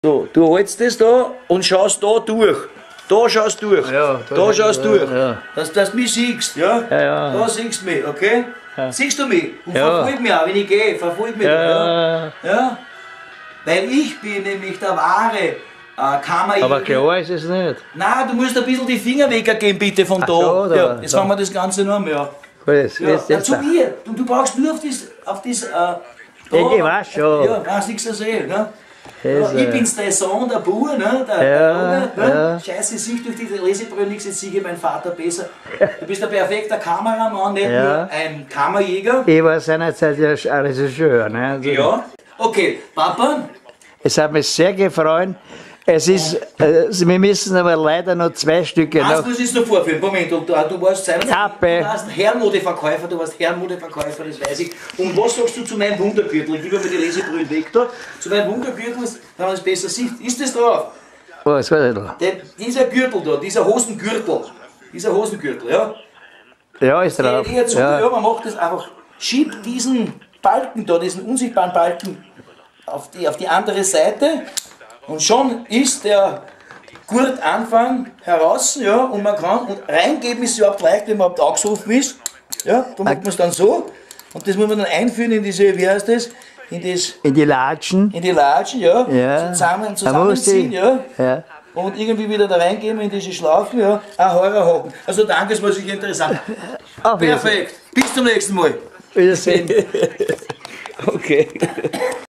So, du hältst das da und schaust da durch. Da schaust du durch. Ja, da schaust du durch. Ja. Dass du mich siehst, ja? Ja. Da siehst du mich, okay? Ja. Siehst du mich? Und Ja. verfolg mich auch, wenn ich gehe, verfolg mich da. Ja? Weil ich bin nämlich der wahre Kammerjäger. Aber klar ist es nicht. Nein, du musst ein bisschen die Finger weggehen, bitte, von Ach da. so, da, ja, jetzt da. haben wir das Ganze noch mehr. Gut, Ja, zu mir. Du brauchst nur auf das da, ich weiß schon. Ja, brauchst nichts zu sehen. Ne? Das, Ja, ich bin's der Sohn, der Bauer, ne? Der Ja, Bauer, ne? ja. Scheiße, ich sehe durch die Lesebrille nichts, jetzt sehe ich meinen Vater besser. Du bist ein perfekter Kameramann, nicht Ja. nur ein Kammerjäger. Ich war seinerzeit ja ein Regisseur. Ne? Also, Ja. Okay, Papa, Es hat mich sehr gefreut. Es ist, wir müssen aber leider noch 2 Stücke eins noch. muss ich noch vorführen. Moment, du warst Kappe. du warst Herrenmodeverkäufer, das weiß ich. Und was sagst du zu meinem Wundergürtel? Ich gebe mir die Lesebrille weg da. Zu meinem Wundergürtel, wenn man es besser sieht. Ist das drauf? Was war das da? Dieser Gürtel da, dieser Hosengürtel, ja? Ja, ist drauf. Ja, man macht das einfach, schiebt diesen Balken da, diesen unsichtbaren Balken auf die andere Seite und schon ist der Gurtanfang heraus, ja, und man kann, und reingeben ist überhaupt leicht, wenn man überhaupt angesoffen ist, ja, da macht man es dann so und das muss man dann einführen in diese, wie heißt das, in die Latschen. die Latschen, ja, Ja. zusammenziehen, ja. Und irgendwie wieder da reingeben in diese Schlaufen, ja, ein Heurer hocken. Also danke, es war sicher interessant. Auf Wiedersehen. Perfekt, bis zum nächsten Mal. Wiedersehen. Okay.